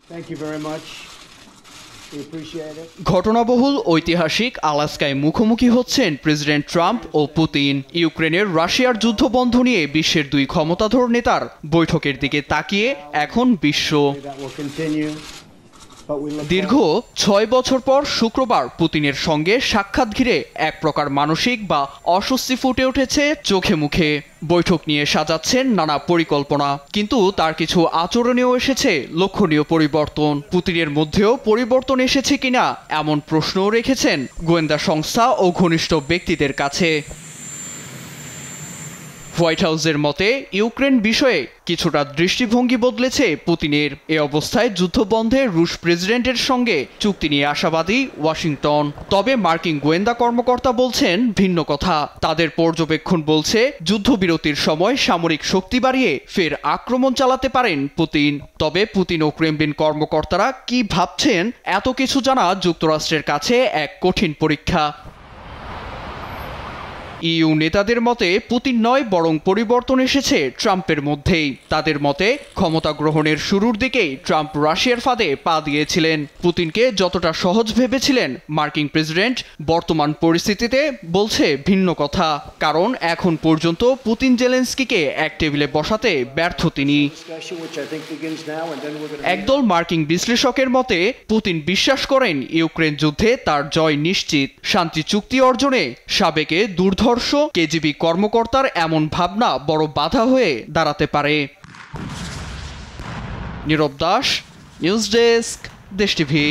Thank you very much. We appreciate it. ঘটনাবহুল ঐতিহাসিক আলাস্কায় মুখোমুখি হচ্ছেন প্রেসিডেন্ট ট্রাম্প ও পুতিন। ইউক্রেনের রাশিয়ার যুদ্ধ বন্ধ নিয়ে বিশ্বের দুই ক্ষমতাধর নেতার বৈঠকের দিকে তাকিয়ে এখন বিশ্ব। That will continue. দীর্ঘ ৬ বছর পর শুক্রবার পুতিনের সঙ্গে সাক্ষাৎ ঘিরে এক প্রকার মানসিক বা অস্বস্তি ফুটে উঠেছে চোখে মুখে। বৈঠক নিয়ে সাজাচ্ছেন নানা পরিকল্পনা, কিন্তু তার কিছু আচরণেও এসেছে লক্ষণীয় পরিবর্তন। পুতিনের মধ্যেও পরিবর্তন এসেছে কিনা এমন প্রশ্নও রেখেছেন গোয়েন্দা সংস্থা ও ঘনিষ্ঠ ব্যক্তিদের কাছে। হোয়াইট হাউসের মতে ইউক্রেন বিষয়ে কিছুটা দৃষ্টিভঙ্গি বদলেছে পুতিনের। এ অবস্থায় যুদ্ধবন্ধে রুশ প্রেসিডেন্টের সঙ্গে চুক্তি নিয়ে আশাবাদী ওয়াশিংটন। তবে মার্কিন গোয়েন্দা কর্মকর্তা বলছেন ভিন্ন কথা। তাদের পর্যবেক্ষণ বলছে যুদ্ধবিরতির সময় সামরিক শক্তি বাড়িয়ে ফের আক্রমণ চালাতে পারেন পুতিন। তবে পুতিন ও ক্রেমলিন কর্মকর্তারা কি ভাবছেন এত কিছু জানা যুক্তরাষ্ট্রের কাছে এক কঠিন পরীক্ষা। ইইউ নেতাদের মতে পুতিন নয়, বরং পরিবর্তন এসেছে ট্রাম্পের মধ্যেই। তাদের মতে ক্ষমতা গ্রহণের শুরুর দিকেই ট্রাম্প রাশিয়ার ফাঁদে পা দিয়েছিলেন। পুতিনকে যতটা সহজ ভেবেছিলেন মার্কিন প্রেসিডেন্ট, বর্তমান পরিস্থিতিতে বলছে ভিন্ন কথা। কারণ এখন পর্যন্ত পুতিন জেলেনস্কিকে এক টেবিলে বসাতে ব্যর্থ তিনি। একদল মার্কিন বিশ্লেষকের মতে পুতিন বিশ্বাস করেন ইউক্রেন যুদ্ধে তার জয় নিশ্চিত। শান্তি চুক্তি অর্জনে সাবেকে দুর্ধর্ষ কেজিবি কর্মকর্তার এমন ভাবনা বড় বাধা হয়ে দাঁড়াতে পারে। নীরব দাস, নিউজ ডেস্ক, দেশ টিভি।